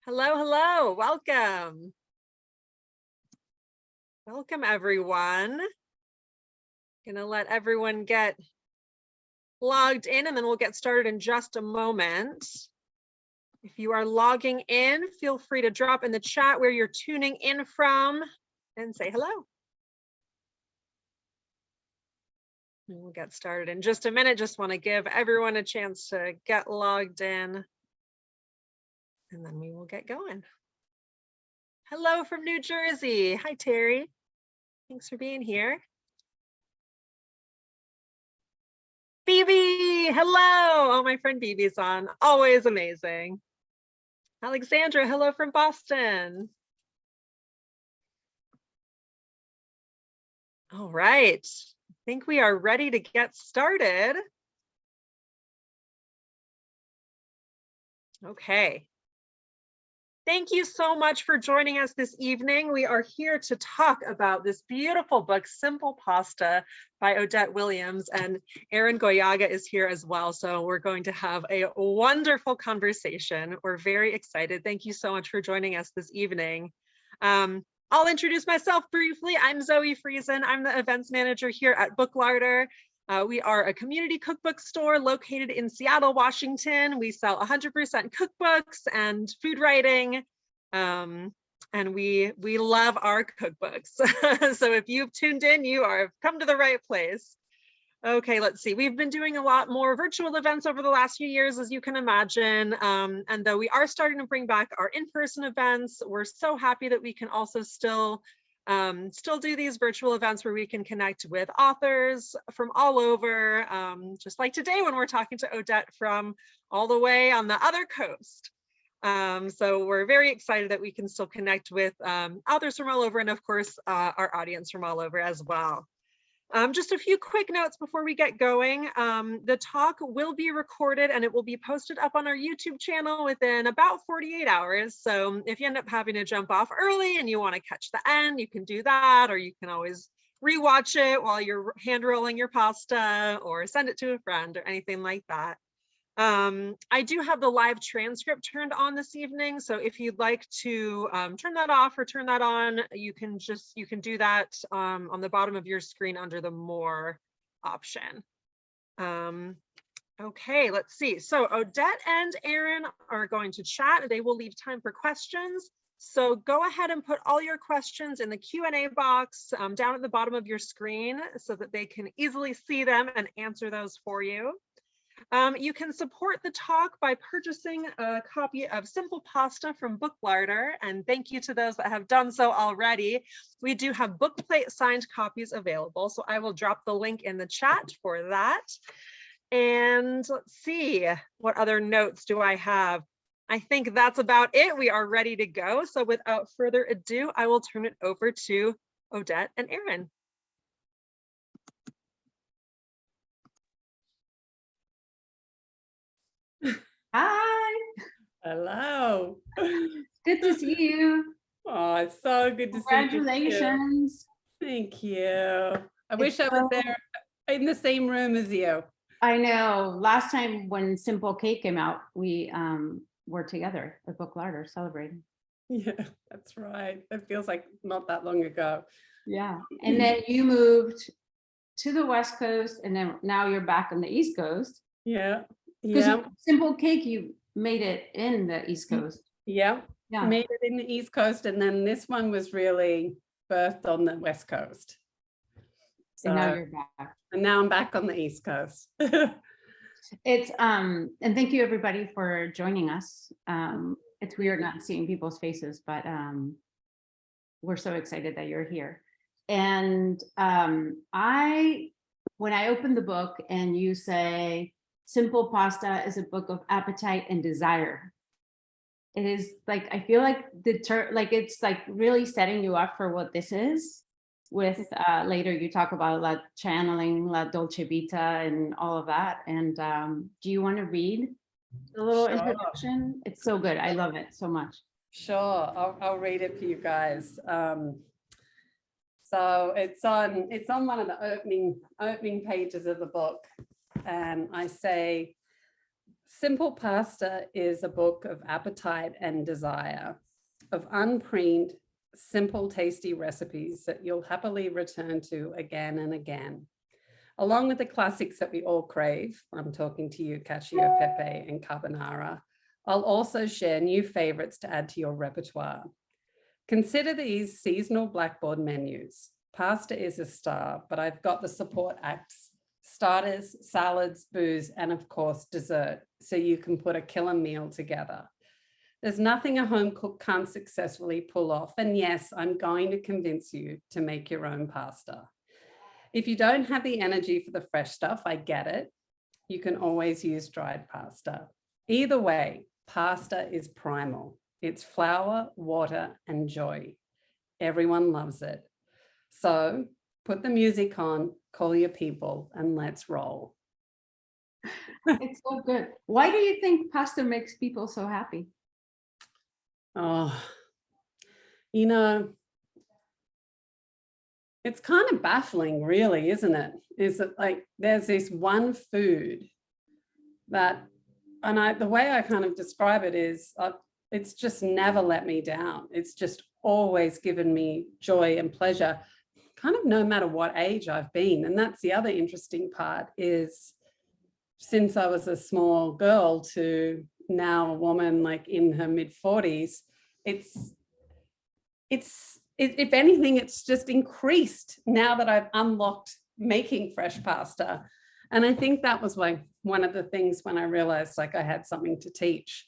Hello, hello, welcome. Welcome, everyone. Gonna let everyone get logged in and then we'll get started in just a moment. If you are logging in, feel free to drop in the chat where you're tuning in from and say hello. And we'll get started in just a minute. Just want to give everyone a chance to get logged in and then we will get going. Hello from New Jersey. Hi, Terry. Thanks for being here. Phoebe, hello. Oh, my friend Phoebe's on. Always amazing. Alexandra, hello from Boston. All right. I think we are ready to get started. Okay. Thank you so much for joining us this evening. We are here to talk about this beautiful book, Simple Pasta by Odette Williams, and Aran Goyoaga is here as well. So we're going to have a wonderful conversation. We're very excited. Thank you so much for joining us this evening. I'll introduce myself briefly. I'm Zoe Friesen. I'm the events manager here at Booklarder. We are a community cookbook store located in Seattle, Washington. We sell 100% cookbooks and food writing, and we love our cookbooks. So if you've tuned in, you have come to the right place. Okay, let's see. We've been doing a lot more virtual events over the last few years, as you can imagine. And though we are starting to bring back our in-person events, we're so happy that we can also still do these virtual events where we can connect with authors from all over, just like today when we're talking to Odette from all the way on the other coast. So we're very excited that we can still connect with authors from all over and of course our audience from all over as well. Just a few quick notes before we get going. The talk will be recorded and it will be posted up on our YouTube channel within about 48 hours. So if you end up having to jump off early and you want to catch the end, you can do that, or you can always rewatch it while you're hand rolling your pasta or send it to a friend or anything like that. I do have the live transcript turned on this evening, so if you'd like to turn that off or turn that on, you can do that on the bottom of your screen under the More option. Okay, let's see. So Odette and Aran are going to chat. They will leave time for questions. So go ahead and put all your questions in the Q&A box down at the bottom of your screen so that they can easily see them and answer those for you. You can support the talk by purchasing a copy of Simple Pasta from Booklarder, and thank you to those that have done so already. We do have bookplate signed copies available, so I will drop the link in the chat for that. And let's see, what other notes do I have? I think that's about it. We are ready to go. So without further ado, I will turn it over to Odette and Aran. Hi. Hello. Good to see you. Oh, it's so good to see you. Congratulations. Thank you. I wish I was there in the same room as you. I know. Last time when Simple Cake came out, we were together at Booklarder celebrating. Yeah, that's right. It feels like not that long ago. Yeah. And then you moved to the West Coast, and then now you're back on the East Coast. Yeah. Yeah. Simple Cake, you made it in the East Coast. Yeah. Yeah. Made it in the East Coast, and then this one was really birthed on the West Coast. So, and now you're back. And now I'm back on the East Coast. It's and thank you everybody for joining us. It's weird not seeing people's faces, but we're so excited that you're here. And when I opened the book and you say Simple Pasta is a book of appetite and desire, it is like, I feel like it's like really setting you up for what this is. With later you talk about channeling la dolce vita and all of that. And do you want to read a little introduction? It's so good. I love it so much. Sure, I'll read it for you guys. So it's on one of the opening pages of the book, and I say, Simple Pasta is a book of appetite and desire, of unpreened, simple, tasty recipes that you'll happily return to again and again. Along with the classics that we all crave, I'm talking to you, cacio e pepe and carbonara, I'll also share new favorites to add to your repertoire. Consider these seasonal blackboard menus. Pasta is a star, but I've got the support acts: starters, salads, booze, and of course, dessert, so you can put a killer meal together. There's nothing a home cook can't successfully pull off. And yes, I'm going to convince you to make your own pasta. If you don't have the energy for the fresh stuff, I get it. You can always use dried pasta. Either way, pasta is primal. It's flour, water, and joy. Everyone loves it. So put the music on, call your people, and let's roll. It's so good. Why do you think pasta makes people so happy? Oh, you know, it's kind of baffling, really, isn't it? Is it like there's this one food that, and the way I kind of describe it is, it's just never let me down. It's just always given me joy and pleasure, kind of no matter what age I've been. And that's the other interesting part, is since I was a small girl to now a woman like in her mid-40s, if anything, it's just increased now that I've unlocked making fresh pasta. And I think that was like one of the things when I realized like I had something to teach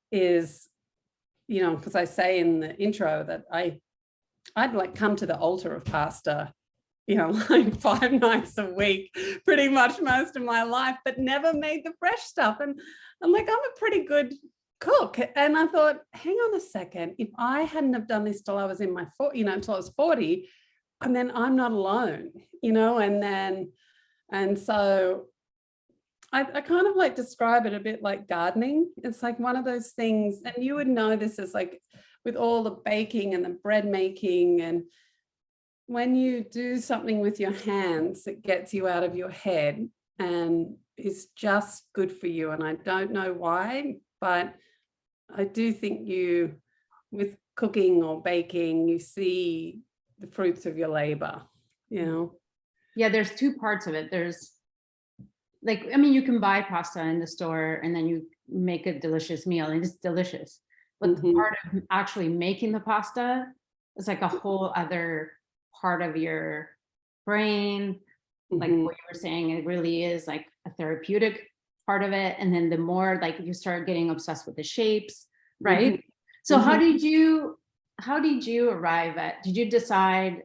is, you know, because I say in the intro that I'd like come to the altar of pasta, you know, like 5 nights a week, pretty much most of my life, but never made the fresh stuff. And I'm like, I'm a pretty good cook. And I thought, hang on a second, if I hadn't have done this till I was in my 40, you know, until I was 40, and then I'm not alone, you know, and so I kind of like describe it a bit like gardening. It's like one of those things, and you would know this is like with all the baking and the bread making, and when you do something with your hands, it gets you out of your head and is just good for you. And I don't know why, but I do think you, with cooking or baking, you see the fruits of your labor, you know? Yeah, there's 2 parts of it. There's like, I mean, you can buy pasta in the store and then you make a delicious meal and it's delicious. But the part of actually making the pasta is like a whole other part of your brain. Like what you were saying, it really is like a therapeutic part of it. And then the more like you start getting obsessed with the shapes, right? So how did you arrive at, did you decide,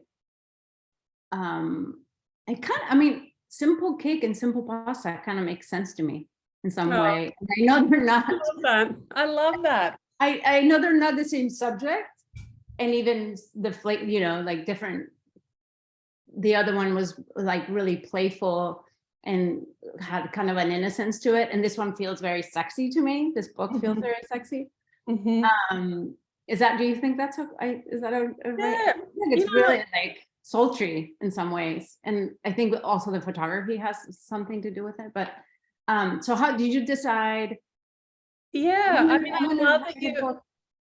I mean, simple cake and simple pasta kind of makes sense to me in some way. And I know they're not. I love that. I love that. I know they're not the same subject, and even the flavor, you know, like different. The other one was like really playful and had kind of an innocence to it, and this one feels very sexy to me. This book feels very sexy. Is that? Do you think that's is that a right? Yeah, I think it's really like sultry in some ways, and I think also the photography has something to do with it. But so how did you decide? Yeah, I mean, I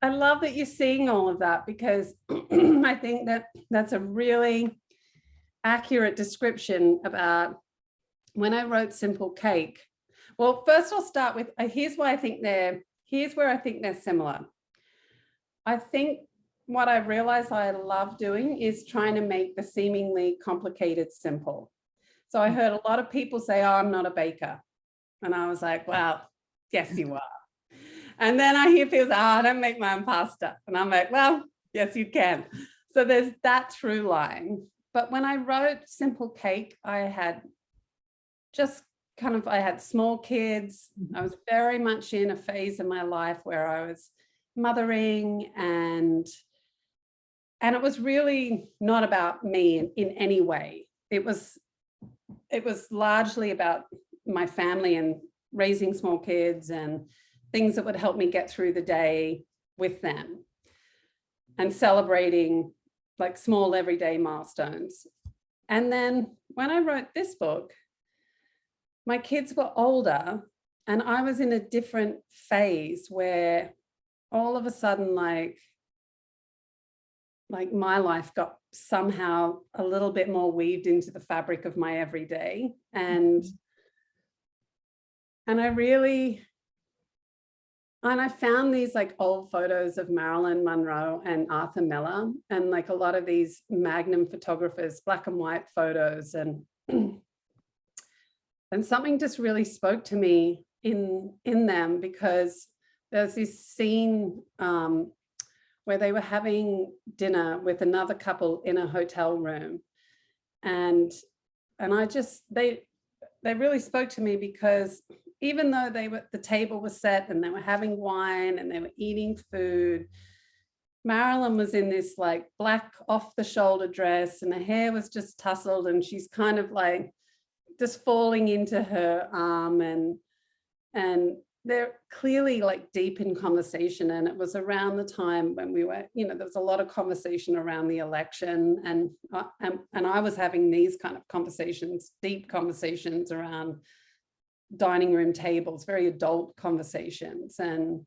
love that you're seeing all of that, because I think that that's a really accurate description about when I wrote Simple Cake. Well, first I'll start with here's where I think they're similar. I think what I realized I love doing is trying to make the seemingly complicated simple. So I heard a lot of people say, oh, I'm not a baker. And I was like, well, yes, you are. And then I hear people say, oh, I don't make my own pasta. And I'm like, well, yes, you can. So there's that through line. But when I wrote Simple Cake, I had I had small kids. I was very much in a phase in my life where I was mothering, and it was really not about me in any way. It was largely about my family and raising small kids and things that would help me get through the day with them and celebrating like small everyday milestones. And then when I wrote this book, my kids were older I was in a different phase where all of a sudden, like my life got somehow a little bit more weaved into the fabric of my everyday. And I found these like old photos of Marilyn Monroe and Arthur Miller, and like a lot of these Magnum photographers, black and white photos, and something just really spoke to me in them, because there's this scene where they were having dinner with another couple in a hotel room, and they really spoke to me, because even though the table was set and they were having wine and they were eating food, Marilyn was in this like black off the shoulder dress and her hair was just tousled, and she's kind of like just falling into her arm, and they're clearly like deep in conversation. And it was around the time when we were, there was a lot of conversation around the election, and I was having these kind of conversations, deep conversations around dining room tables, very adult conversations. And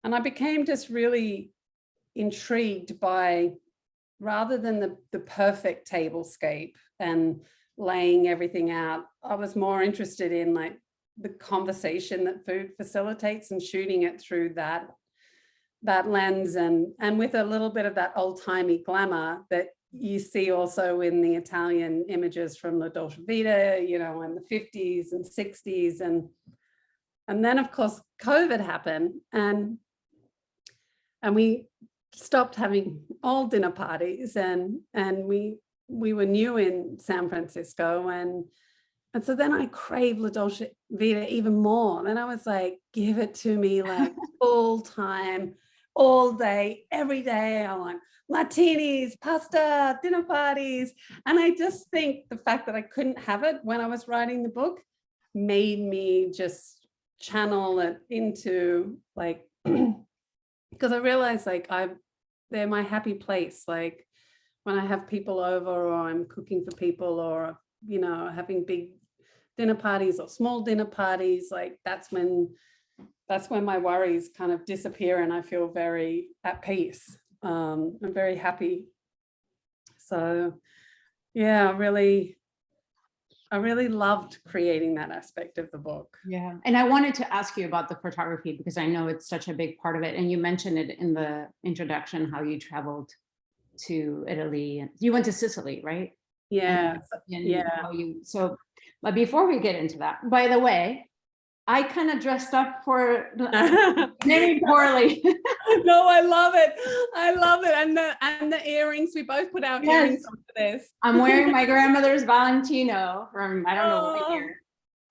I became just really intrigued by, rather than the perfect tablescape and laying everything out, I was more interested in like the conversation that food facilitates, and shooting it through that lens, and with a little bit of that old-timey glamour that you see also in the Italian images from the dolce vita, in the 50s and 60s. And then of course COVID happened, and we stopped having all dinner parties, and we were new in San Francisco, and so then I craved La Dolce Vita even more. Then I was like, give it to me like full time, all day, every day. I want martinis, pasta, dinner parties. And I just think the fact that I couldn't have it when I was writing the book made me just channel it into like, because I realized like they're my happy place. Like when I have people over, or I'm cooking for people, or, having big dinner parties or small dinner parties, like that's when my worries kind of disappear and I feel very at peace. I'm very happy. So yeah, I really loved creating that aspect of the book. Yeah. And I wanted to ask you about the photography, because I know it's such a big part of it. And you mentioned it in the introduction, how you traveled to Italy, and you went to Sicily, right? Yeah. And Yeah. but before we get into that, by the way, I kind of dressed up for very poorly. No, I love it. I love it. And the earrings, we both put our earrings on for this. I'm wearing my grandmother's Valentino from, I don't know what year.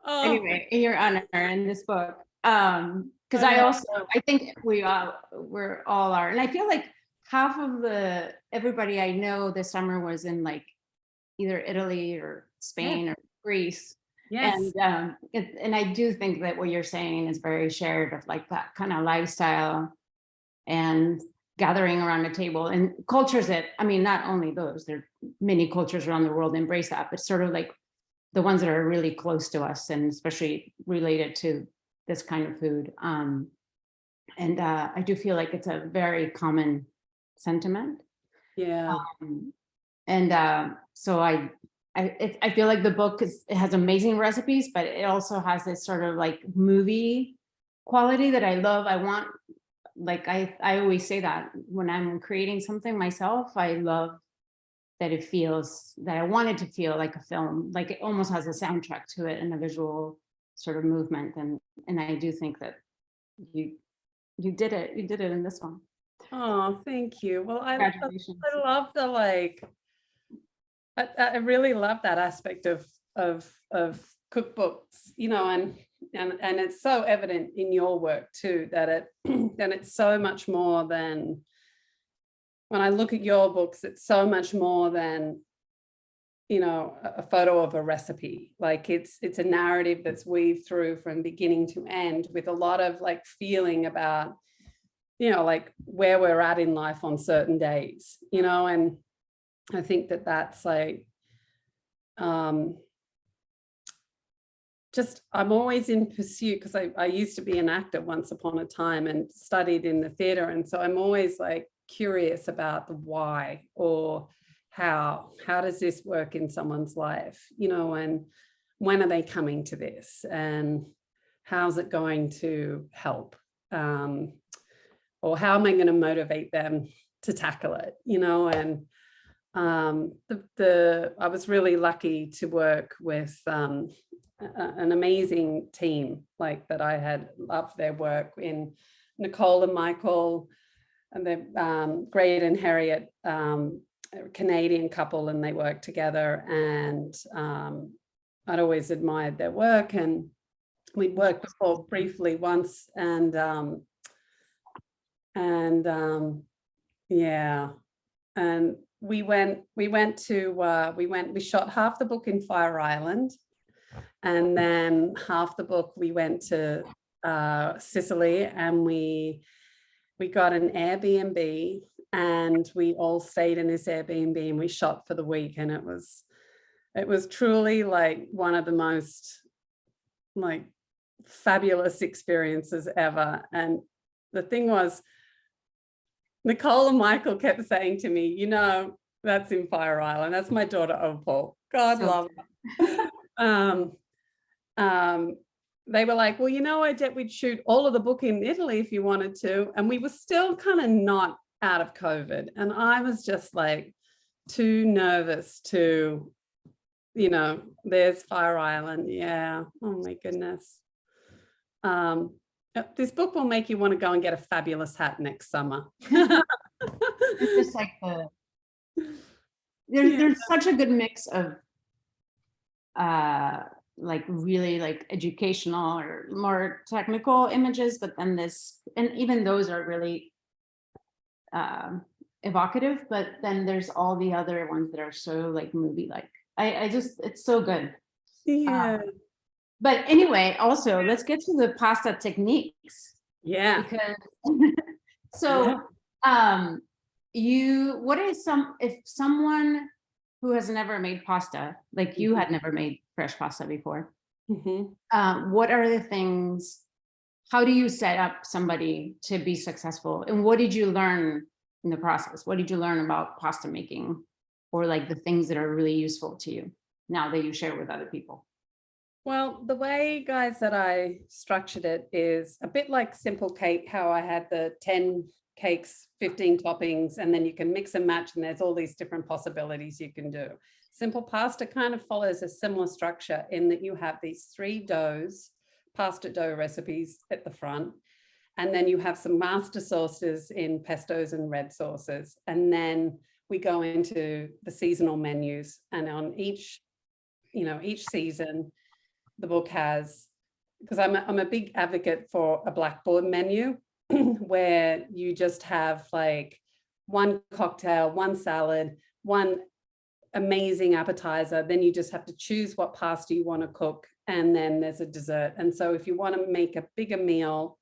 Anyway, in your honor in this book. Because I think we're all are. And I feel like half of everybody I know this summer was in like either Italy or Spain or Greece. Yes. And I do think that what you're saying is very shared, of like that kind of lifestyle and gathering around a table, and cultures that, I mean, not only those, there are many cultures around the world embrace that, but sort of like the ones that are really close to us, and especially related to this kind of food. And I do feel like it's a very common sentiment. Yeah. So I feel like the book it has amazing recipes, but it also has this sort of like movie quality that I love. I want, like, I always say that when I'm creating something myself, I love that I want it to feel like a film, like it almost has a soundtrack to it and a visual sort of movement. And I do think that you did it. You did it in this one. Oh, thank you. Well, I love I really love that aspect of cookbooks, and it's so evident in your work too, that it's so much more than, when I look at your books, it's so much more than, a photo of a recipe. Like it's a narrative that's weaved through from beginning to end, with a lot of like feeling about, like where we're at in life on certain days, and I think that that's like I'm always in pursuit, because I used to be an actor once upon a time and studied in the theater. And so I'm always like curious about the why, or how does this work in someone's life, you know, and when are they coming to this, and how's it going to help, or how am I going to motivate them to tackle it, you know. And I was really lucky to work with an amazing team, like that I had loved their work in Nicole and Michael, and the Grade and Harriet, Canadian couple, and they worked together. And I'd always admired their work, and we'd worked before briefly once, and yeah, and we shot half the book in Fire Island, and then half the book we went to Sicily, and we got an Airbnb, and we all stayed in this Airbnb, and we shot for the week. And it was truly like one of the most like fabulous experiences ever. And the thing was, Nicole and Michael kept saying to me, you know, that's in Fire Island. That's my daughter Opal. God love her. They were like, well, you know, Odette, we'd shoot all of the book in Italy if you wanted to. And we were still kind of not out of COVID. And I was just like too nervous to, you know, there's Fire Island. Yeah. Oh my goodness. This book will make you want to go and get a fabulous hat next summer. It's just like there's such a good mix of like really like educational or more technical images, but then this, and even those are really evocative, but then there's all the other ones that are so like movie like. I just, it's so good. Yeah. But anyway, also let's get to the pasta techniques. Yeah. Because so what is if someone who has never made pasta, like you had never made fresh pasta before, what are the things, how do you set up somebody to be successful? And what did you learn in the process? What did you learn about pasta making, or like the things that are really useful to you now that you share with other people? Well, the way, guys, that I structured it is a bit like Simple Cake, how I had the 10 cakes, 15 toppings, and then you can mix and match, and there's all these different possibilities you can do. Simple Pasta kind of follows a similar structure in that you have these 3 doughs, pasta dough recipes at the front, and then you have some master sauces in pestos and red sauces, and then we go into the seasonal menus, and on each season, the book has, because I'm a big advocate for a blackboard menu where you just have like one cocktail, one salad, one amazing appetizer, then you just have to choose what pasta you want to cook, and then there's a dessert. And so if you want to make a bigger meal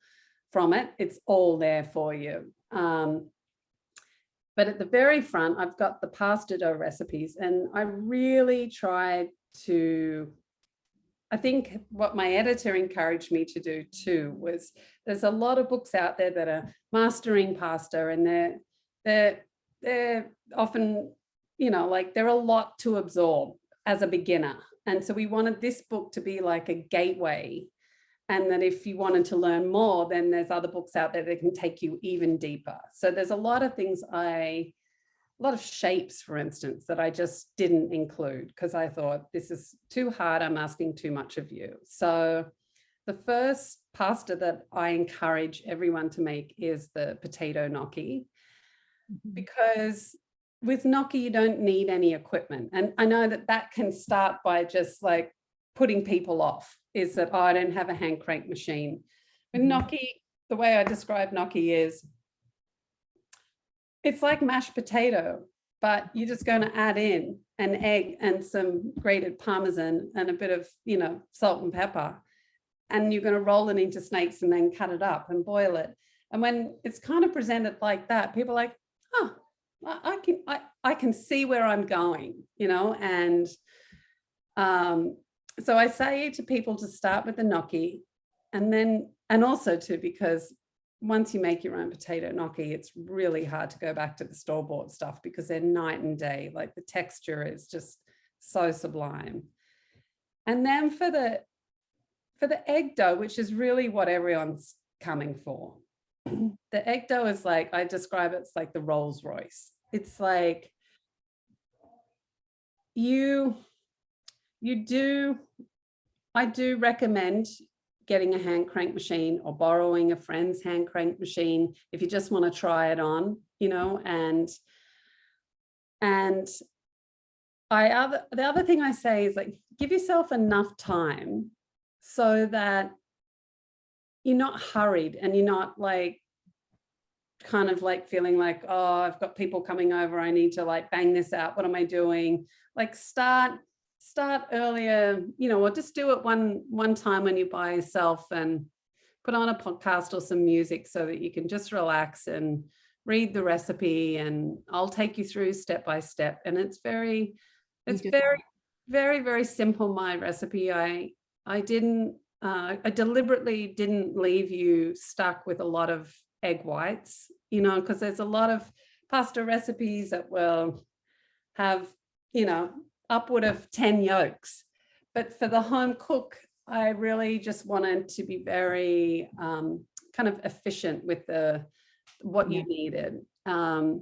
from it, it's all there for you. But at the very front, I've got the pasta dough recipes, and I really tried to, I think what my editor encouraged me to do too was, there's a lot of books out there that are mastering pasta, and they're often, you know, like they're a lot to absorb as a beginner. And so we wanted this book to be like a gateway, and that if you wanted to learn more, then there's other books out there that can take you even deeper. So there's a lot of things a lot of shapes, for instance, that I just didn't include because I thought this is too hard. I'm asking too much of you. So the first pasta that I encourage everyone to make is the potato gnocchi, because with gnocchi, you don't need any equipment. And I know that that can start by just like putting people off, is that, oh, I don't have a hand crank machine. But gnocchi, the way I describe gnocchi is, it's like mashed potato, but you're just going to add in an egg and some grated Parmesan and a bit of, you know, salt and pepper. And you're going to roll it into snakes and then cut it up and boil it. And when it's kind of presented like that, people are like, oh, I can see where I'm going, you know. And So I say to people to start with the gnocchi, and also too, because once you make your own potato gnocchi, it's really hard to go back to the store-bought stuff because they're night and day. Like the texture is just so sublime. And then for the egg dough, which is really what everyone's coming for, the egg dough is like, I describe it's like the Rolls Royce. It's like I do recommend getting a hand crank machine or borrowing a friend's hand crank machine if you just want to try it on, you know, and the other thing I say is like, give yourself enough time so that you're not hurried and you're not like kind of like feeling like, oh, I've got people coming over, I need to like bang this out, what am I doing? Like start earlier, you know, or just do it one time when you're by yourself and put on a podcast or some music so that you can just relax and read the recipe, and I'll take you through step by step. And it's very, very simple, my recipe. I deliberately didn't leave you stuck with a lot of egg whites, you know, because there's a lot of pasta recipes that will have, you know, upward of 10 yolks. But for the home cook, I really just wanted to be very kind of efficient with what you needed. And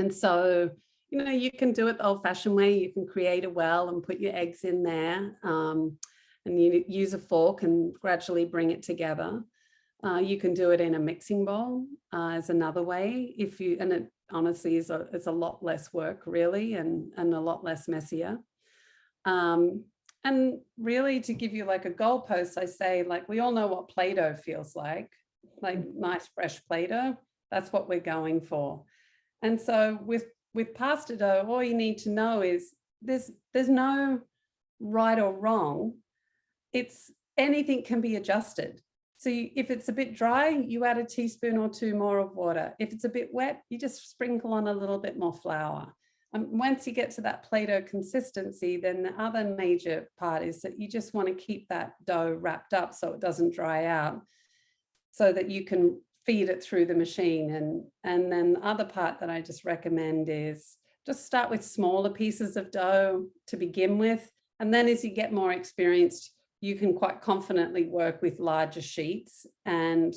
so, you know, you can do it the old-fashioned way. You can create a well and put your eggs in there, and you use a fork and gradually bring it together. You can do it in a mixing bowl as another way. And it honestly is a lot less work really, and a lot less messier. And really, to give you like a goalpost, I say, like, we all know what Play-Doh feels like nice fresh Play-Doh. That's what we're going for. And so with pasta dough, all you need to know is there's no right or wrong. It's anything can be adjusted. So if it's a bit dry, you add a teaspoon or two more of water. If it's a bit wet, you just sprinkle on a little bit more flour. And once you get to that Play-Doh consistency, then the other major part is that you just want to keep that dough wrapped up so it doesn't dry out, so that you can feed it through the machine. And then the other part that I just recommend is just start with smaller pieces of dough to begin with. And then as you get more experienced, you can quite confidently work with larger sheets. And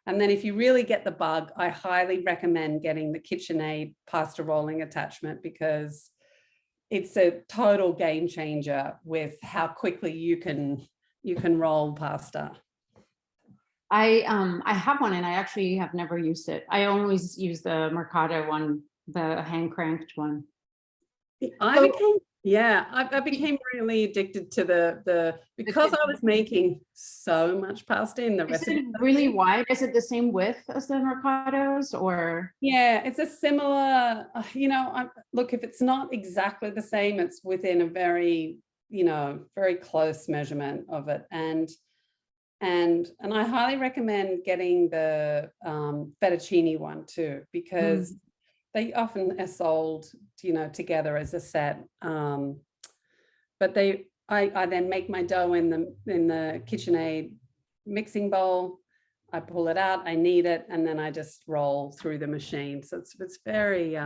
then if you really get the bug, I highly recommend getting the KitchenAid pasta rolling attachment, because it's a total game changer with how quickly you can roll pasta. I have one, and I actually have never used it. I always use the Mercado one, the hand cranked one. I became really addicted to because I was making so much pasta in the recipe. Is it really wide? Is it the same width as the Mercados, or? Yeah, it's a similar, you know, look, if it's not exactly the same, it's within a very, you know, very close measurement of it. And I highly recommend getting the fettuccine one too, because they often are sold, you know, together as a set. But I then make my dough in the KitchenAid mixing bowl. I pull it out, I knead it, and then I just roll through the machine. So it's very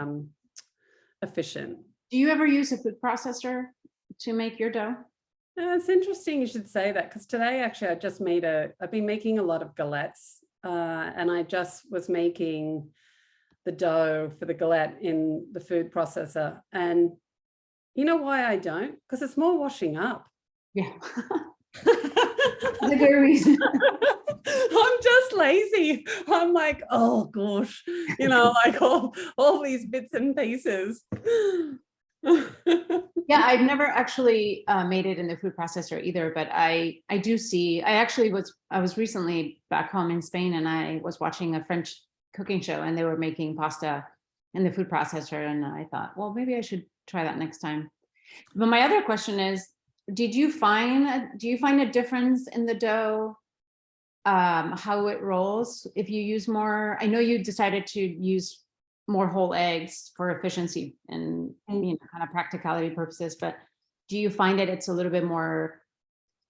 efficient. Do you ever use a food processor to make your dough? It's interesting you should say that, because today actually I've been making a lot of galettes, and I just was making the dough for the galette in the food processor. And you know why I don't? Because it's more washing up. Yeah. That's a good reason. I'm just lazy. I'm like, oh gosh, you know, like all these bits and pieces. Yeah, I've never actually made it in the food processor either, but I do see, I was recently back home in Spain, and I was watching a French cooking show, and they were making pasta in the food processor, and I thought, well, maybe I should try that next time. But my other question is, do you find a difference in the dough, how it rolls if you use more? I know you decided to use more whole eggs for efficiency and, you know, kind of practicality purposes, but do you find that it's a little bit more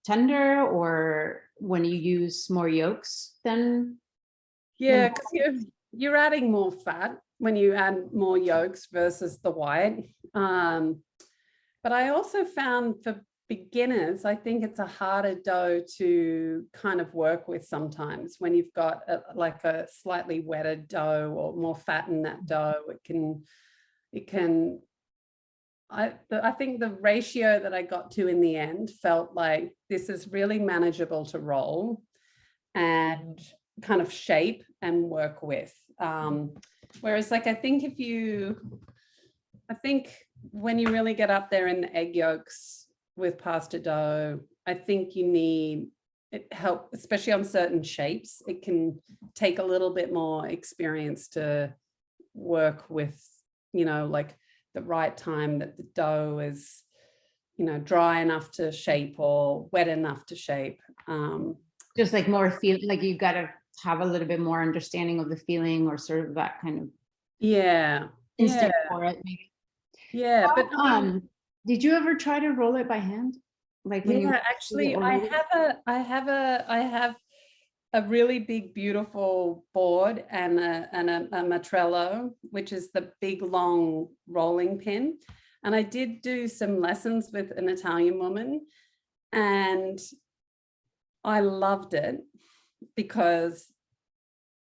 tender, or when you use more yolks than? Yeah, because you're adding more fat when you add more yolks versus the white. But I also found for beginners, I think it's a harder dough to kind of work with sometimes when you've got like a slightly wetter dough or more fat in that dough. I think the ratio that I got to in the end felt like this is really manageable to roll and kind of shape and work with. Whereas like, I think when you really get up there in the egg yolks with pasta dough, I think you need help, especially on certain shapes. It can take a little bit more experience to work with, like the right time that the dough is, dry enough to shape or wet enough to shape. Just like more feel, like you got to have a little bit more understanding of the feeling, or sort of that kind of instinct for it, maybe. Yeah, but did you ever try to roll it by hand? Like when actually, I have a really big, beautiful board and a matrello, which is the big, long rolling pin. And I did do some lessons with an Italian woman, and I loved it because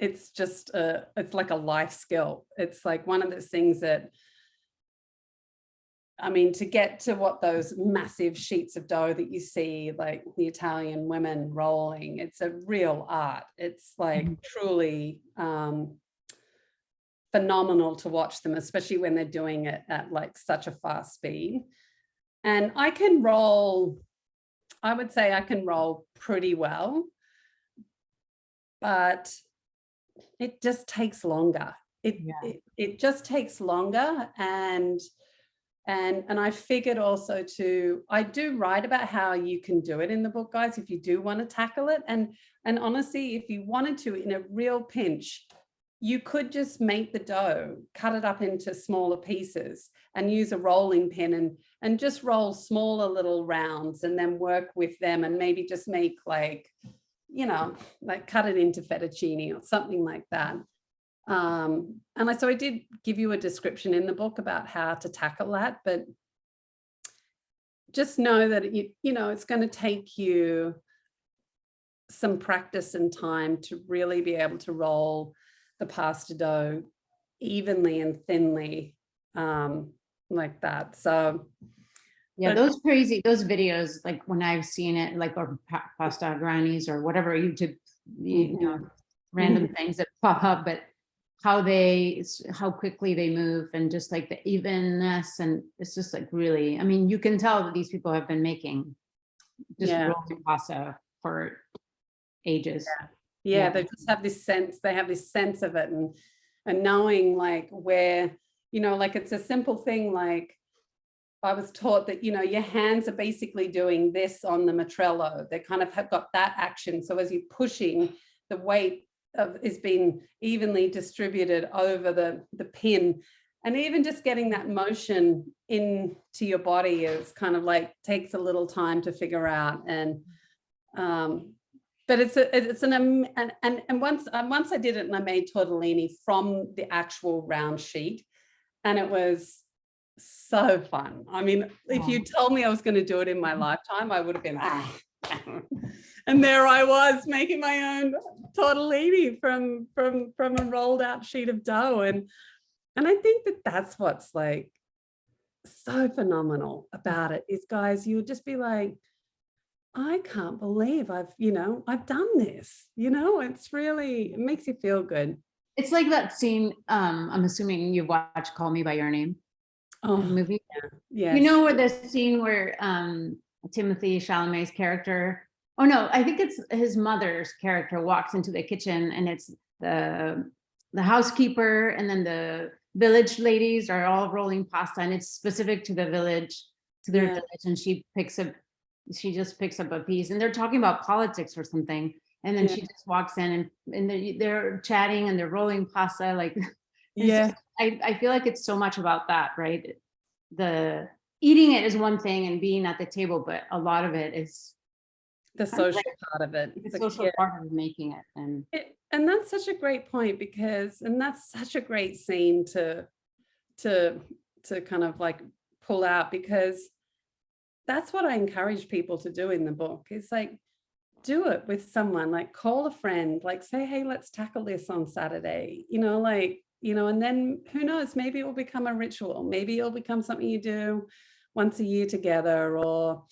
it's just it's like a life skill. It's like one of those things that, I mean, to get to what those massive sheets of dough that you see, like the Italian women rolling, it's a real art. It's like truly phenomenal to watch them, especially when they're doing it at like such a fast speed. And I can roll, I would say I can roll pretty well, but it just takes longer. It just takes longer. And I figured also I do write about how you can do it in the book, guys, if you do want to tackle it. And honestly, if you wanted to, in a real pinch, you could just make the dough, cut it up into smaller pieces and use a rolling pin and just roll smaller little rounds and then work with them, and maybe just make like, like cut it into fettuccine or something like that. So I did give you a description in the book about how to tackle that, but just know that it's going to take you some practice and time to really be able to roll the pasta dough evenly and thinly, like that. So yeah, those videos, like when I've seen it, like, or pasta grannies or whatever YouTube, random things that pop up, but how quickly they move, and just like the evenness, and it's just like really, I mean, you can tell that these people have been making just rolling pasta for ages. Yeah, they just have this sense, of it, and knowing like where, like it's a simple thing. Like I was taught that, your hands are basically doing this on the matrello. They kind of have got that action. So as you're pushing, the weight is being evenly distributed over the pin. And even just getting that motion into your body is kind of like takes a little time to figure out. And but once I did it, and I made tortellini from the actual round sheet, and it was so fun. I mean, if you told me I was going to do it in my lifetime, I would have been and there I was making my own tortellini from a rolled out sheet of dough. And I think that's what's like so phenomenal about it is, guys, you would just be like, I can't believe I've done this. It's really, it makes you feel good. It's like that scene, I'm assuming you've watched Call Me by Your Name, the movie. Yeah. Where the scene where Timothy Chalamet's character, oh no, I think it's his mother's character, walks into the kitchen, and it's the housekeeper and then the village ladies are all rolling pasta, and it's specific to the village, to their village, and she just picks up a piece, and they're talking about politics or something, and then she just walks in, and they're chatting and they're rolling pasta, like I feel like it's so much about that, right? The eating it is one thing and being at the table, but a lot of it is the social part of it. The social part of making it. And that's such a great point, because, and that's such a great scene to kind of like pull out, because that's what I encourage people to do in the book. Is like, do it with someone, like call a friend, like say, hey, let's tackle this on Saturday, and then who knows, maybe it will become a ritual. Maybe it'll become something you do once a year together, or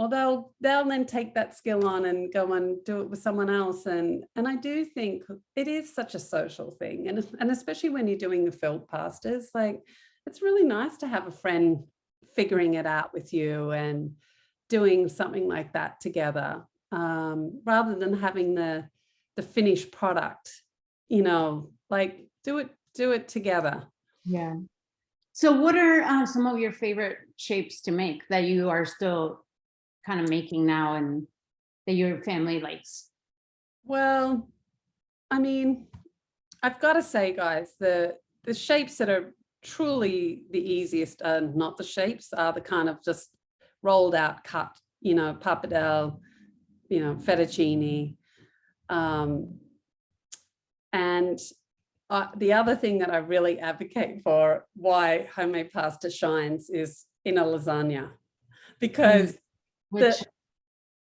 they'll then take that skill on and go and do it with someone else. And I do think it is such a social thing. And especially when you're doing the filled pastas, like it's really nice to have a friend figuring it out with you and doing something like that together, rather than having the finished product, like do it together. Yeah. So what are some of your favorite shapes to make that you are still kind of making now and that your family likes? Well, I mean, I've got to say, guys, the shapes that are truly the easiest are not the shapes, are the kind of just rolled out cut, pappardelle, fettuccine. And the other thing that I really advocate for, why homemade pasta shines, is in a lasagna, because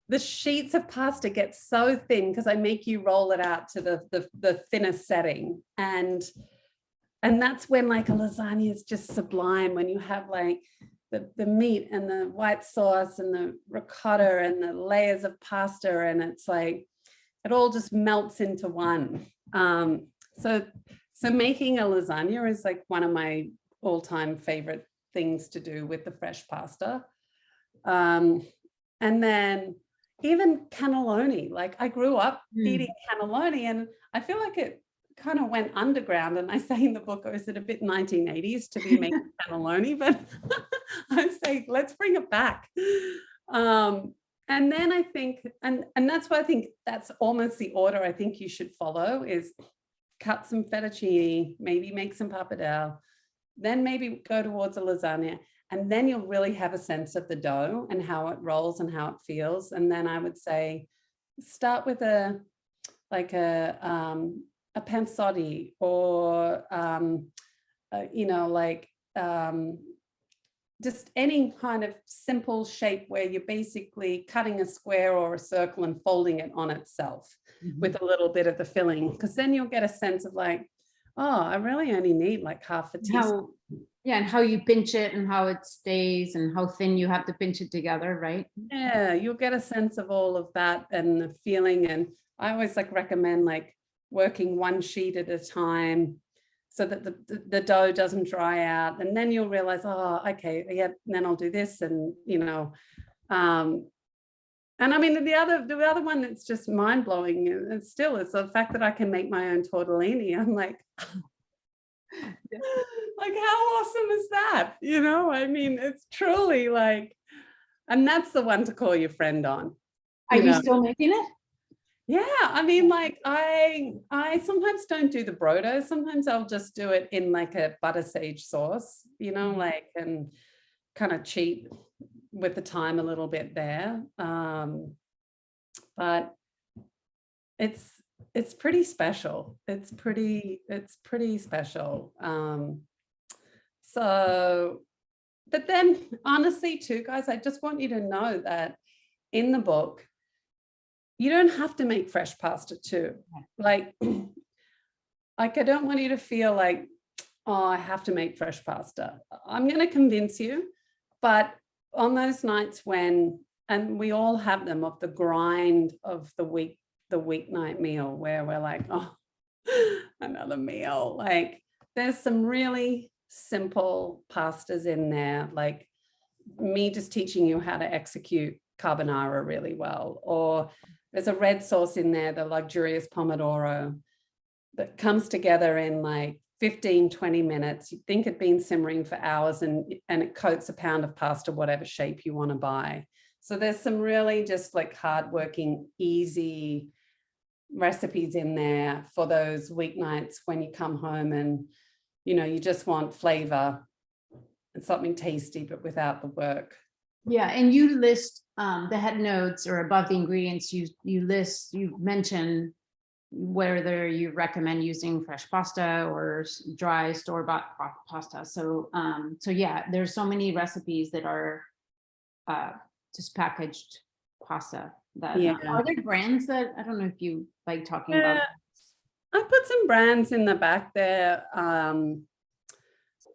the sheets of pasta get so thin because I make you roll it out to the thinnest setting. And that's when like a lasagna is just sublime, when you have like the meat and the white sauce and the ricotta and the layers of pasta, and it's like it all just melts into one. So making a lasagna is like one of my all-time favorite things to do with the fresh pasta. And then even cannelloni, like I grew up eating cannelloni, and I feel like it kind of went underground. And I say in the book, oh, is it a bit 1980s to be making cannelloni? But I say, let's bring it back. And then I think, and that's why I think that's almost the order I think you should follow, is cut some fettuccine, maybe make some pappardelle, then maybe go towards a lasagna. And then you'll really have a sense of the dough and how it rolls and how it feels. And then I would say, start with a pansoti, or, just any kind of simple shape where you're basically cutting a square or a circle and folding it on itself with a little bit of the filling, because then you'll get a sense of like, oh, I really only need like half a teaspoon. And how you pinch it and how it stays and how thin you have to pinch it together, right? Yeah, you'll get a sense of all of that and the feeling. And I always like recommend like working one sheet at a time so that the dough doesn't dry out. And then you'll realize, oh, okay, yeah, then I'll do this. And, and I mean, the other one that's just mind blowing, and still is the fact that I can make my own tortellini. I'm like, like, how awesome is that? I mean, it's truly like, and that's the one to call your friend on. Are you still making it? Yeah, I mean, like I sometimes don't do the brodo. Sometimes I'll just do it in like a butter sage sauce, like, and kind of cheat with the time a little bit there. But it's pretty special. It's pretty special. So, but then honestly too, guys, I just want you to know that in the book, you don't have to make fresh pasta too. Like I don't want you to feel like, oh, I have to make fresh pasta. I'm going to convince you, but on those nights when, and we all have them, of the grind of the weeknight meal where we're like, oh, another meal. Like there's some really simple pastas in there, like me just teaching you how to execute carbonara really well, or there's a red sauce in there, the luxurious pomodoro, that comes together in like 15-20 minutes. You think it'd been simmering for hours, and it coats a pound of pasta, whatever shape you want to buy. So there's some really just like hardworking, easy recipes in there for those weeknights when you come home and you just want flavor and something tasty but without the work. Yeah, and you list the head notes or above the ingredients, you mention whether you recommend using fresh pasta or dry store-bought pasta. So so yeah, there's so many recipes that are just packaged pasta that Yeah. are there brands that I don't know if you like talking about. Yeah, I put some brands in the back there.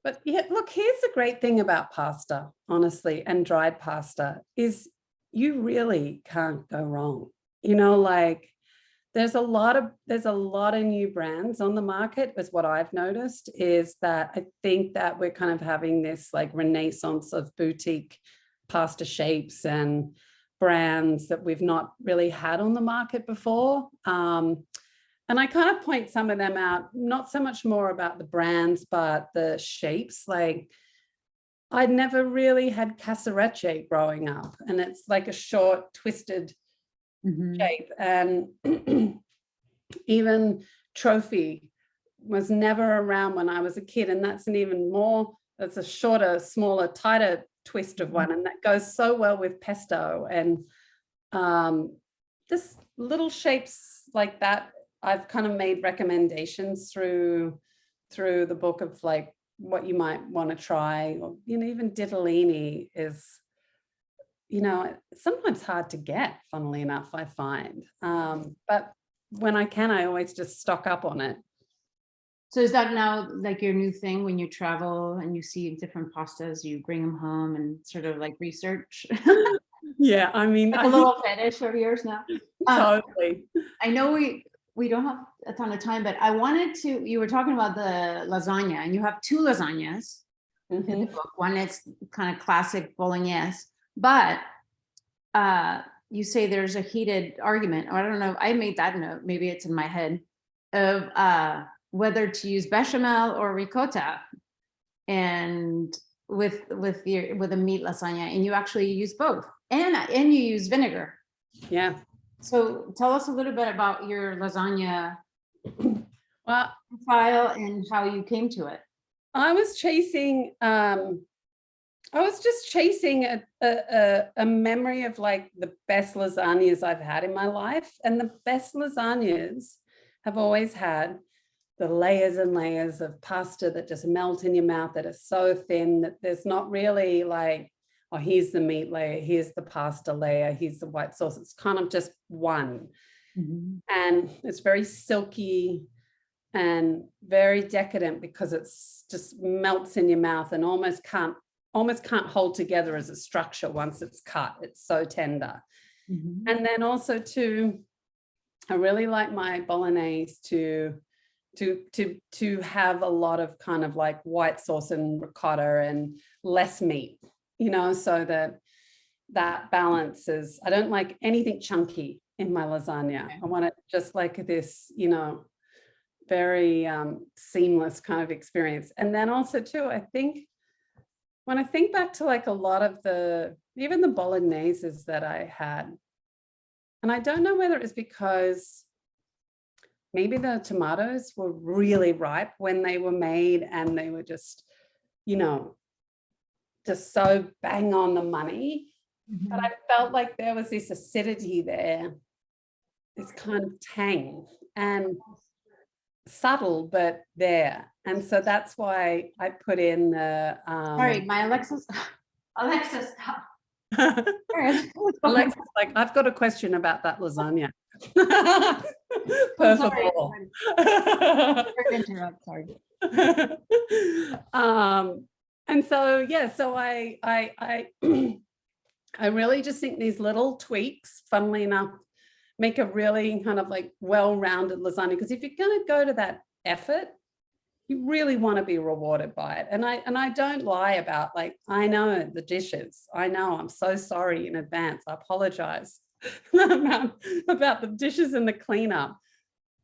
But yeah, look, here's the great thing about pasta, honestly, and dried pasta is you really can't go wrong. You know, like there's a lot of new brands on the market, is what I've noticed, is that I think that we're kind of having this like renaissance of boutique pasta shapes and brands that we've not really had on the market before. And I kind of point some of them out, not so much more about the brands, but the shapes. Like I'd never really had casarecce growing up, and it's like a short, twisted shape. And even trophy was never around when I was a kid. And that's that's a shorter, smaller, tighter twist of one. And that goes so well with pesto. And just little shapes like that, I've kind of made recommendations through the book of like what you might want to try. Or, you know, even ditalini is, you know, sometimes hard to get, funnily enough, I find. But when I can, I always just stock up on it. So is that now like your new thing when you travel and you see different pastas, you bring them home and sort of like research? Yeah, I mean, Like a little fetish of yours now. totally. I know we don't have a ton of time, but I wanted to, you were talking about the lasagna and you have 2 lasagnas in the book. One is kind of classic bolognese, but you say there's a heated argument, or I don't know, I made that note, maybe it's in my head, of whether to use bechamel or ricotta and with a meat lasagna, and you actually use both, and you use vinegar. Yeah. So tell us a little bit about your lasagna Well, file and how you came to it. I was chasing a memory of like the best lasagnas I've had in my life. And the best lasagnas have always had the layers and layers of pasta that just melt in your mouth, that are so thin that there's not really like, oh, here's the meat layer, here's the pasta layer, here's the white sauce. It's kind of just one. And it's very silky and very decadent because it's just melts in your mouth and almost can't hold together as a structure once it's cut. It's so tender. And then also too, I really like my bolognese to have a lot of kind of like white sauce and ricotta and less meat, you know, so that balance is, I don't like anything chunky in my lasagna. I want it just like this, you know, very seamless kind of experience. And then also too, I think when I think back to like a lot of even the bologneses that I had, and I don't know whether it was because maybe the tomatoes were really ripe when they were made and they were just, you know, just so bang on the money. But I felt like there was this acidity there, this kind of tang, and subtle, but there. And so that's why I put in the Sorry, my Alexa, stop. Alexa's like, I've got a question about that lasagna. First of all. Sorry. And so yeah, so I really just think these little tweaks, funnily enough, make a really kind of like well-rounded lasagna, because if you're going to go to that effort, you really want to be rewarded by it. And I don't lie about, like, I know the dishes. I know, I'm so sorry in advance. I apologize about the dishes and the cleanup.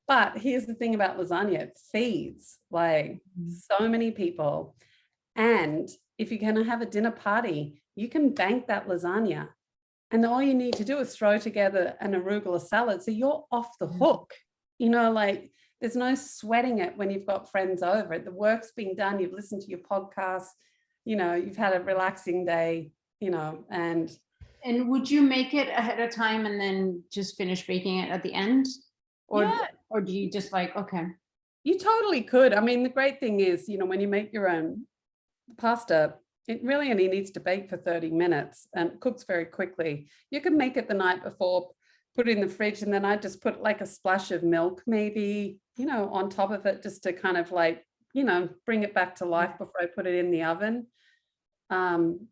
But here's the thing about lasagna, it feeds like so many people. And if you're going to have a dinner party, you can bank that lasagna. And all you need to do is throw together an arugula salad. So you're off the hook, you know, like there's no sweating it when you've got friends over. The work's been done. You've listened to your podcast, you know, you've had a relaxing day. you know, and would you make it ahead of time and then just finish baking it at the end? Or, yeah, or do you just like, okay. you totally could. I mean, the great thing is, you know, when you make your own pasta, it really only needs to bake for 30 minutes and cooks very quickly. You can make it the night before, put it in the fridge, and then I just put like a splash of milk, maybe, you know, on top of it, just to kind of like, you know, bring it back to life before I put it in the oven. And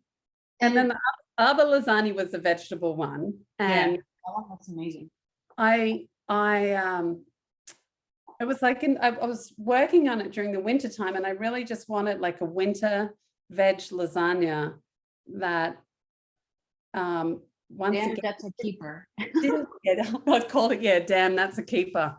then the other lasagna was the vegetable one. And oh, that's amazing. it was like I was working on it during the winter time, and I really just wanted like a winter veg lasagna that once Damn, again that's a keeper. didn't get, I called it, yeah, damn, that's a keeper.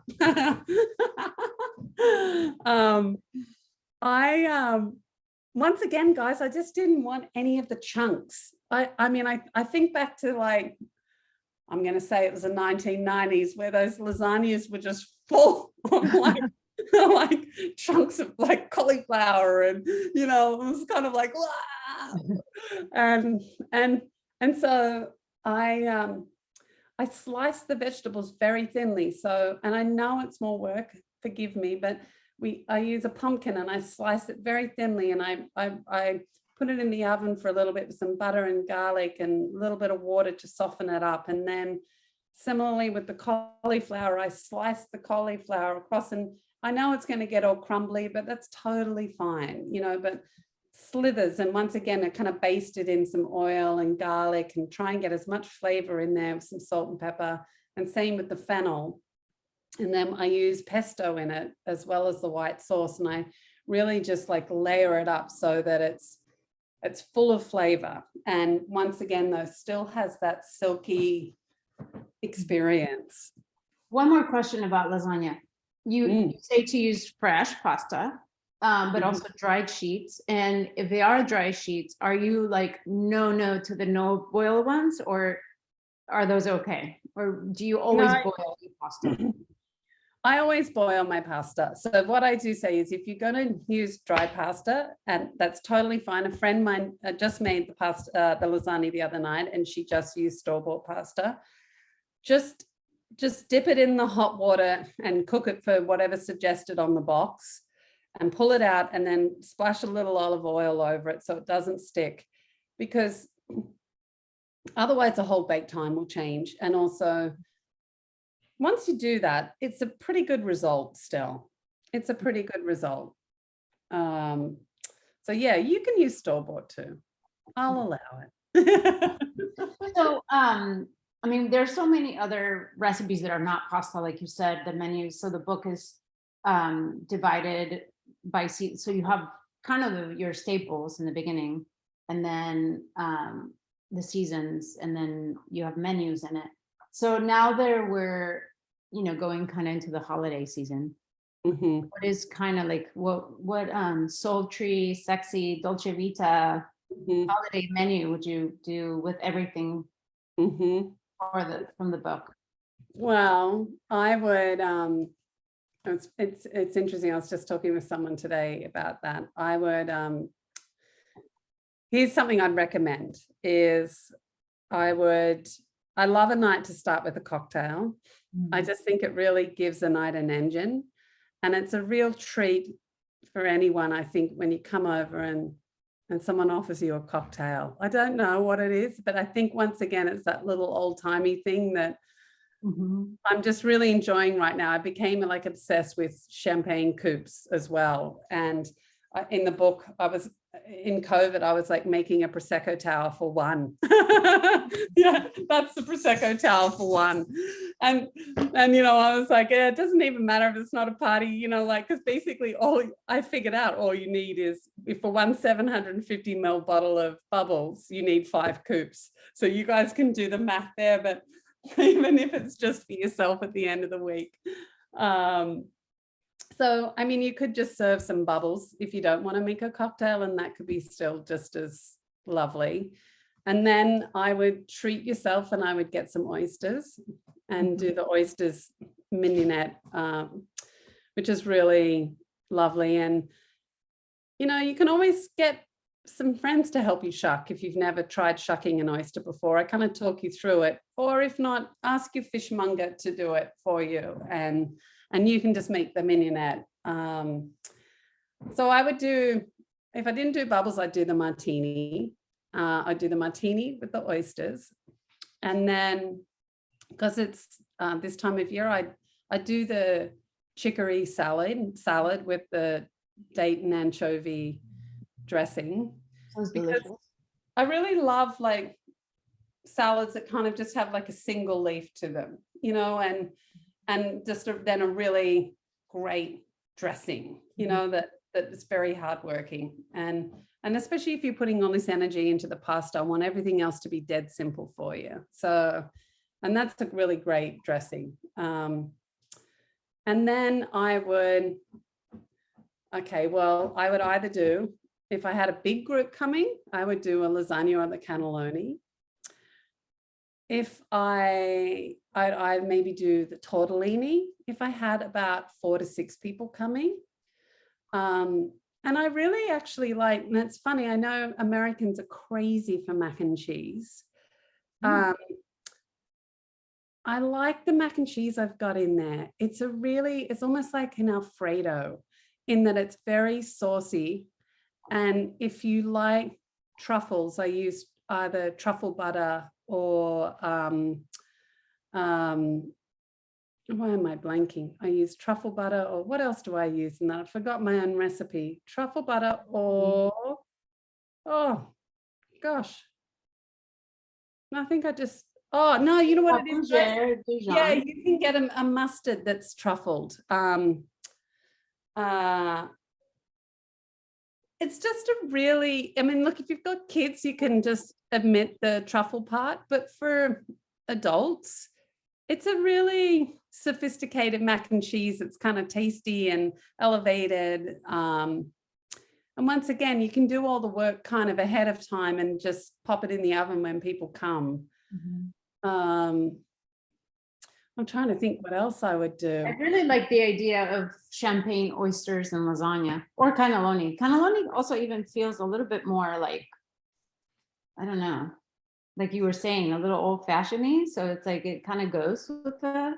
Once again, guys, I just didn't want any of the chunks. I mean, I think back to like, I'm going to say it was the 1990s where those lasagnas were just full of like, like chunks of like cauliflower, and, you know, it was kind of like, wow. And so I sliced the vegetables very thinly. So, and I know it's more work, forgive me, but I use a pumpkin and I slice it very thinly, and I put it in the oven for a little bit with some butter and garlic and a little bit of water to soften it up. And then similarly with the cauliflower, I slice the cauliflower across, and I know it's going to get all crumbly, but that's totally fine, you know, but slithers. And once again, I kind of baste it in some oil and garlic and try and get as much flavor in there with some salt and pepper. And same with the fennel. And then I use pesto in it as well as the white sauce. And I really just like layer it up so that it's full of flavor. And once again, though, still has that silky experience. One more question about lasagna. You say to use fresh pasta, but also dried sheets. And if they are dry sheets, are you like no to the no boil ones, or are those okay? Or do you always boil your pasta? I always boil my pasta. So what I do say is, if you're going to use dry pasta, and that's totally fine. A friend of mine just made the lasagna the other night, and she just used store-bought pasta. Just dip it in the hot water and cook it for whatever's suggested on the box, and pull it out, and then splash a little olive oil over it so it doesn't stick, because otherwise the whole bake time will change. And also, once you do that, it's a pretty good result still. It's a pretty good result. So yeah, you can use store-bought too. I'll allow it. So, I mean, there's so many other recipes that are not pasta, like you said, the menus. So the book is divided by seasons. So you have kind of your staples in the beginning, and then the seasons, and then you have menus in it. So now we're, you know, going kind of into the holiday season. What is kind of like what sultry, sexy, dolce vita holiday menu would you do with everything from the book? Well, I would. It's interesting. I was just talking with someone today about that. I would. Here's something I'd recommend. I love a night to start with a cocktail. I just think it really gives a night an engine, and it's a real treat for anyone, I think, when you come over and someone offers you a cocktail. I don't know what it is, but I think once again, it's that little old-timey thing that I'm just really enjoying right now. I became like obsessed with champagne coupes as well. And in the book, in COVID, I was like making a Prosecco tower for one. Yeah, that's the Prosecco tower for one. And you know, I was like, yeah, it doesn't even matter if it's not a party, you know, like, because basically I figured out all you need is, for one 750 ml bottle of bubbles, you need 5 coupes. So you guys can do the math there, but even if it's just for yourself at the end of the week. So, I mean, you could just serve some bubbles if you don't want to make a cocktail, and that could be still just as lovely. And then I would treat yourself, and I would get some oysters and do the oysters mignonette, which is really lovely. And, you know, you can always get some friends to help you shuck if you've never tried shucking an oyster before. I kind of talk you through it, or if not, ask your fishmonger to do it for you, and you can just make the mignonette. So I would do, if I didn't do bubbles, I'd do the martini. I'd do the martini with the oysters, and then because it's this time of year, I do the chicory salad with the date and anchovy dressing. Sounds Because delicious. I really love like salads that kind of just have like a single leaf to them, you know, and just then a really great dressing, you know, that is very hardworking. And especially if you're putting all this energy into the pasta, I want everything else to be dead simple for you. So, and that's a really great dressing. And then I would either do, if I had a big group coming, I would do a lasagna or the cannelloni. If I'd maybe do the tortellini if I had about 4 to 6 people coming. And I really actually like, and it's funny, I know Americans are crazy for mac and cheese. I like the mac and cheese I've got in there. It's almost like an Alfredo in that it's very saucy. And if you like truffles, I use either truffle butter or why am I blanking? I use truffle butter, or what else do I use in that? I forgot my own recipe. Truffle butter or, oh gosh. I think I just, oh no, you know what it is? Yeah, you can get a mustard that's truffled. It's just a really, I mean, look, if you've got kids, you can just omit the truffle part, but for adults, it's a really sophisticated mac and cheese. It's kind of tasty and elevated. And once again, you can do all the work kind of ahead of time and just pop it in the oven when people come. I'm trying to think what else I would do. I really like the idea of champagne, oysters, and lasagna, or cannelloni. Cannelloni also even feels a little bit more like, I don't know, like you were saying, a little old-fashioned-y. So it's like it kind of goes with the.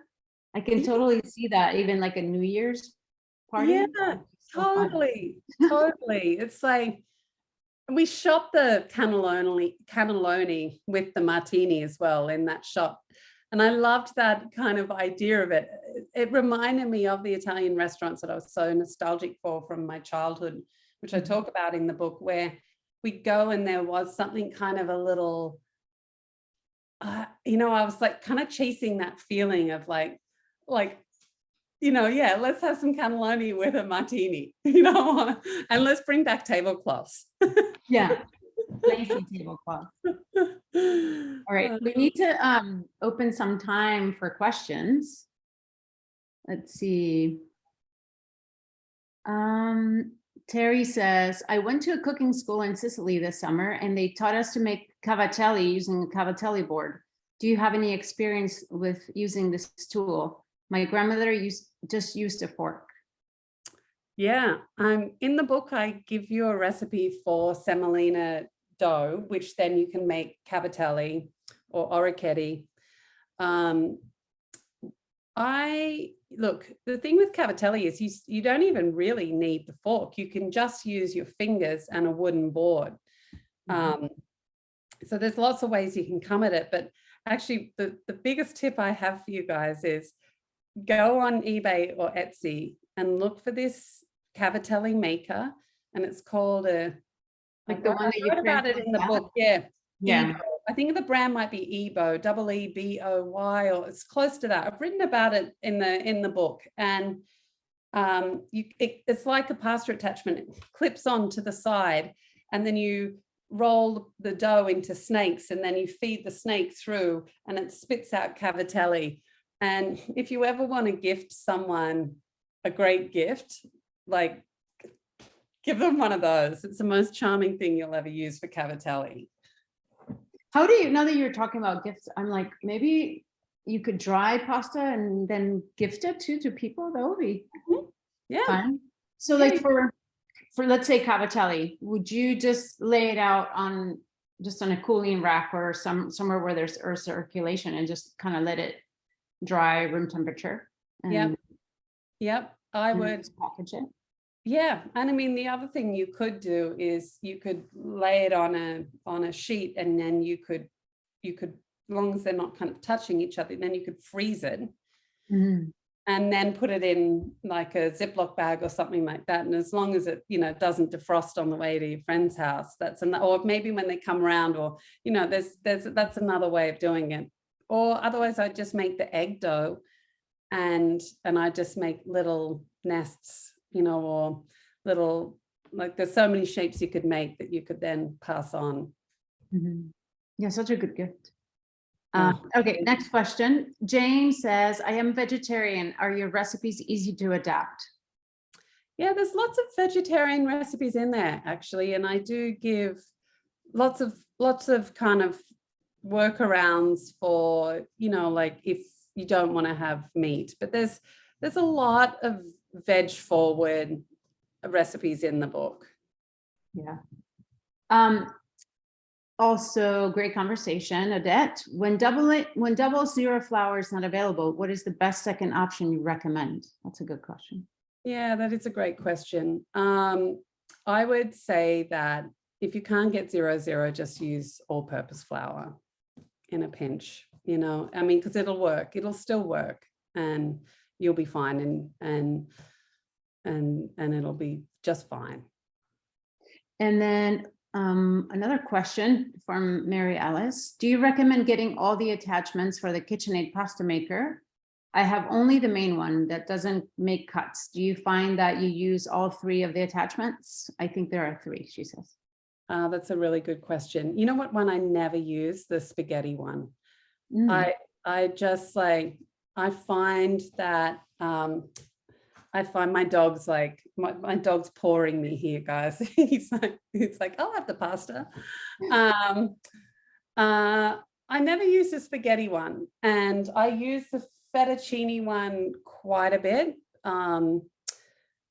I can totally see that, even like a New Year's party. Yeah, totally. It's like we shot the cannelloni with the martini as well in that shot. And I loved that kind of idea of it. It reminded me of the Italian restaurants that I was so nostalgic for from my childhood, which I talk about in the book, where we'd go and there was something kind of a little, you know, I was like kind of chasing that feeling of like, you know, yeah, let's have some cannelloni with a martini, you know, and let's bring back tablecloths. Yeah. Lazy tablecloth. All right, we need to open some time for questions. Let's see. Terry says, I went to a cooking school in Sicily this summer and they taught us to make cavatelli using a cavatelli board. Do you have any experience with using this tool? My grandmother just used a fork. Yeah, in the book, I give you a recipe for semolina dough, which then you can make cavatelli or orecchiette. Look, the thing with cavatelli is you don't even really need the fork. You can just use your fingers and a wooden board. So there's lots of ways you can come at it, but actually the biggest tip I have for you guys is go on eBay or Etsy and look for this cavatelli maker, and it's called like the one that you wrote about it in the book. Yeah. Yeah. I think the brand might be Ebo, EEBOY, or it's close to that. I've written about it in the book, and it's like a pasta attachment. It clips on to the side, and then you roll the dough into snakes, and then you feed the snake through, and it spits out cavatelli. And if you ever want to gift someone a great gift, like give them one of those. It's the most charming thing you'll ever use for cavatelli. How do you know that you're talking about gifts? I'm like, maybe you could dry pasta and then gift it to people. That would be fun. So like for for, let's say cavatelli, would you just lay it out on just on a cooling rack or somewhere where there's air circulation and just kind of let it dry room temperature? And, Yep. I and would. just package it. Yeah, and I mean the other thing you could do is you could lay it on a sheet, and then you could, as long as they're not kind of touching each other, then you could freeze it. Mhm. And then put it in like a Ziploc bag or something like that. And as long as it, doesn't defrost on the way to your friend's house, or maybe when they come around, or, that's another way of doing it. Or otherwise I just make the egg dough and I just make little nests, or little, like there's so many shapes you could make that you could then pass on. Mhm. Yeah, such a good gift. Yeah. Okay, next question. Jane says, I am vegetarian. Are your recipes easy to adapt? Yeah, there's lots of vegetarian recipes in there actually, and I do give lots of kind of workarounds for, like if you don't want to have meat, but there's a lot of veg forward recipes in the book. Yeah. Also, great conversation, Odette. When double zero flour is not available, what is the best second option you recommend? That's a good question. Yeah, that is a great question. I would say that if you can't get 0-0, just use all-purpose flour in a pinch. I mean, because it'll work. It'll still work, and you'll be fine, and it'll be just fine. And then another question from Mary Alice. Do you recommend getting all the attachments for the KitchenAid pasta maker? I have only the main one that doesn't make cuts. Do you find that you use all 3 of the attachments? I think there are 3, she says. That's a really good question. You know what one I never use? The spaghetti one. I just like, I find that I find my dog's like, my dog's pouring me here, guys. He's like, I'll have the pasta. I never use the spaghetti one, and I use the fettuccine one quite a bit.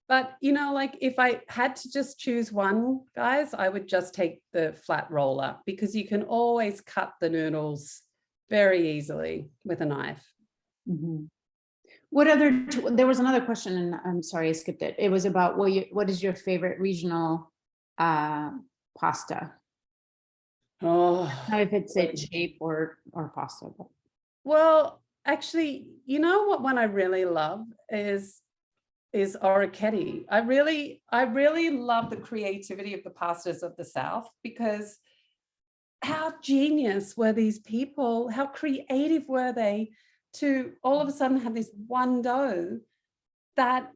But like if I had to just choose one, guys, I would just take the flat roller, because you can always cut the noodles very easily with a knife. Mm-hmm. What other, there was another question, and I'm sorry, I skipped it. It was about what is your favorite regional pasta? Oh, Now if it's a shape or pasta. But. Well, actually, what one I really love is orecchiette. I really love the creativity of the pastas of the South, because how genius were these people? How creative were they to all of a sudden have this one dough that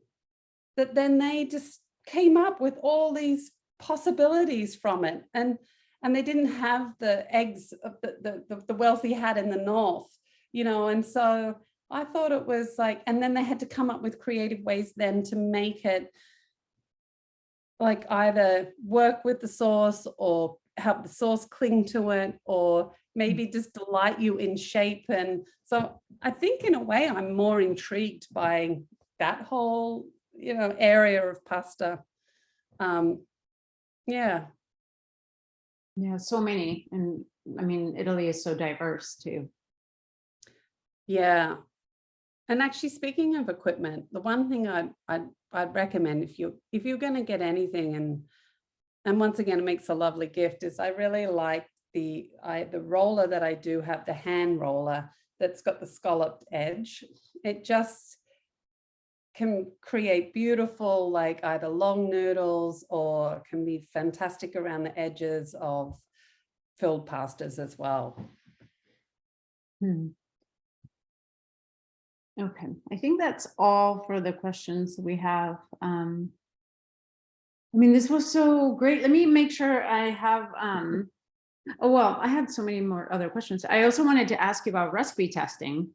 then they just came up with all these possibilities from it, and they didn't have the eggs of the wealthy had in the North, and so I thought it was like, and then they had to come up with creative ways then to make it like either work with the sauce or help the sauce cling to it, or maybe just delight you in shape. And so I think in a way I'm more intrigued by that whole, area of pasta. Yeah. Yeah, so many. And I mean, Italy is so diverse too. Yeah. And actually, speaking of equipment, the one thing I'd recommend if you're going to get anything, and once again it makes a lovely gift, is I really like the roller that I do have, the hand roller that's got the scalloped edge. It just can create beautiful, like either long noodles, or can be fantastic around the edges of filled pastas as well. Okay, I think that's all for the questions we have. I mean, this was so great. Let me make sure I have, oh, well, I had so many more other questions. I also wanted to ask you about recipe testing,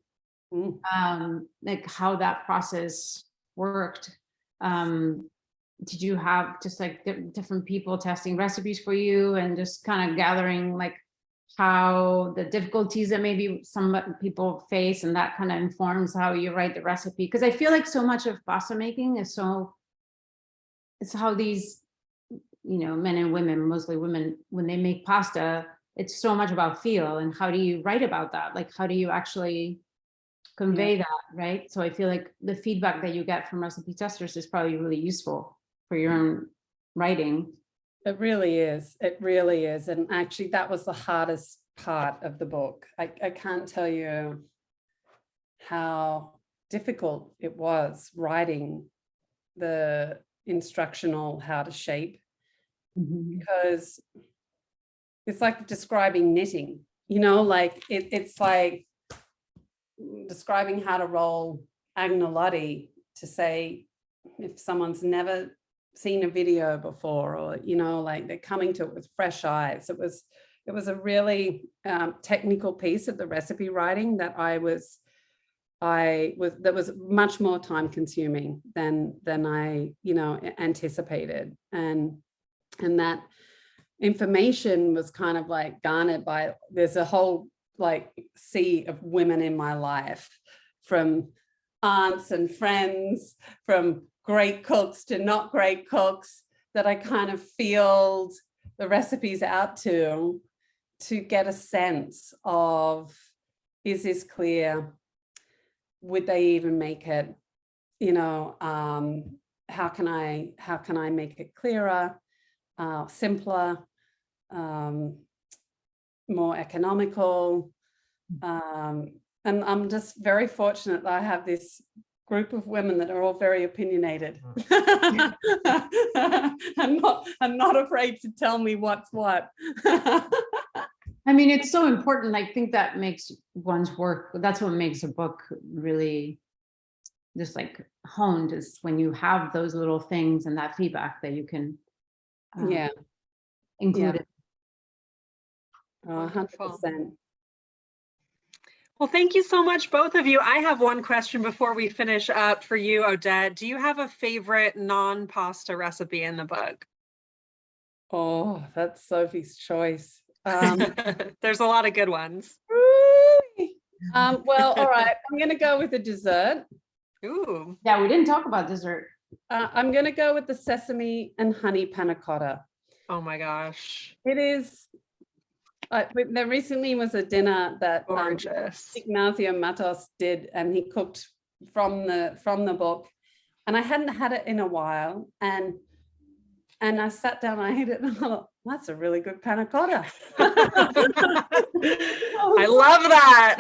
like how that process worked. Did you have just like different people testing recipes for you, and just kind of gathering like how the difficulties that maybe some people face, and that kind of informs how you write the recipe? Because I feel like so much of pasta making is it's how these men and women, mostly women, when they make pasta, it's so much about feel, and how do you write about that? Like, how do you actually convey that, right? So I feel like the feedback that you get from recipe testers is probably really useful for your own writing. It really is. It really is. And actually, that was the hardest part of the book. I can't tell you how difficult it was writing the instructional how to shape, because it's like describing knitting, like it's like describing how to roll agnolotti, to say, if someone's never seen a video before, or like they're coming to it with fresh eyes. It was a really technical piece of the recipe writing that that was much more time consuming than I anticipated, and that information was kind of like garnered by, there's a whole like sea of women in my life, from aunts and friends, from great cooks to not great cooks, that I kind of field the recipes out to get a sense of, is this clear? Would they even make it? How can I make it clearer, simpler, more economical? And I'm just very fortunate that I have this group of women that are all very opinionated and not afraid to tell me what's what. I mean, it's so important. I think that makes one's work, that's what makes a book really just like honed, is when you have those little things and that feedback that you can include it. 100%. Well, thank you so much, both of you. I have one question before we finish up for you, Odette. Do you have a favorite non-pasta recipe in the book? Oh, that's Sophie's choice. There's a lot of good ones. Well, all right, I'm going to go with a dessert. Ooh. Yeah, we didn't talk about dessert. I'm going to go with the sesame and honey panna cotta. Oh my gosh. It is. There recently was a dinner that Gorgeous. Ignacio Matos did, and he cooked from the book, and I hadn't had it in a while, and I sat down, I ate it, and I thought, that's a really good panna cotta. I love that.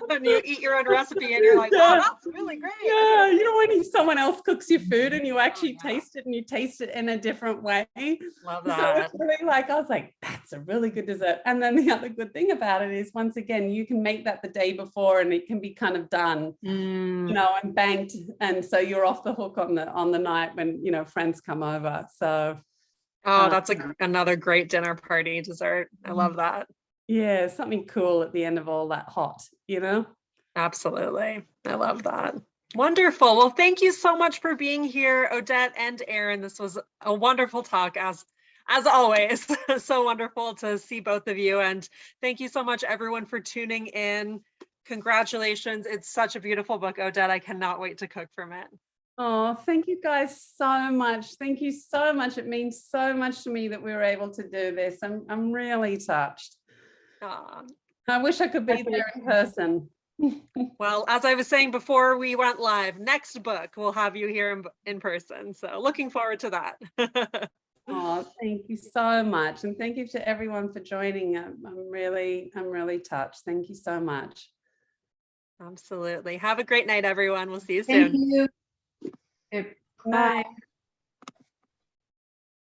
When you eat your own recipe and you're like, wow, that's really great. Yeah, when someone else cooks your food and you actually taste it, and you taste it in a different way. Love So that. it's really like, I was like, that's a really good dessert. And then the other good thing about it is, once again, you can make that the day before, and it can be kind of done, and banked, and so you're off the hook on the night when friends come over. So that's another great dinner party dessert. I love that. Yeah, something cool at the end of all that hot, Absolutely. I love that. Wonderful. Well, thank you so much for being here, Odette and Aran. This was a wonderful talk, as always. So wonderful to see both of you. And thank you so much, everyone, for tuning in. Congratulations. It's such a beautiful book, Odette. I cannot wait to cook from it. Oh, thank you guys so much. Thank you so much. It means so much to me that we were able to do this. I'm really touched. I wish I could be there in person. Well, as I was saying before we went live, next book we'll have you here in person. So looking forward to that. Oh, thank you so much. And thank you to everyone for joining. I'm really touched. Thank you so much. Absolutely. Have a great night, everyone. We'll see you soon. Thank you. Bye.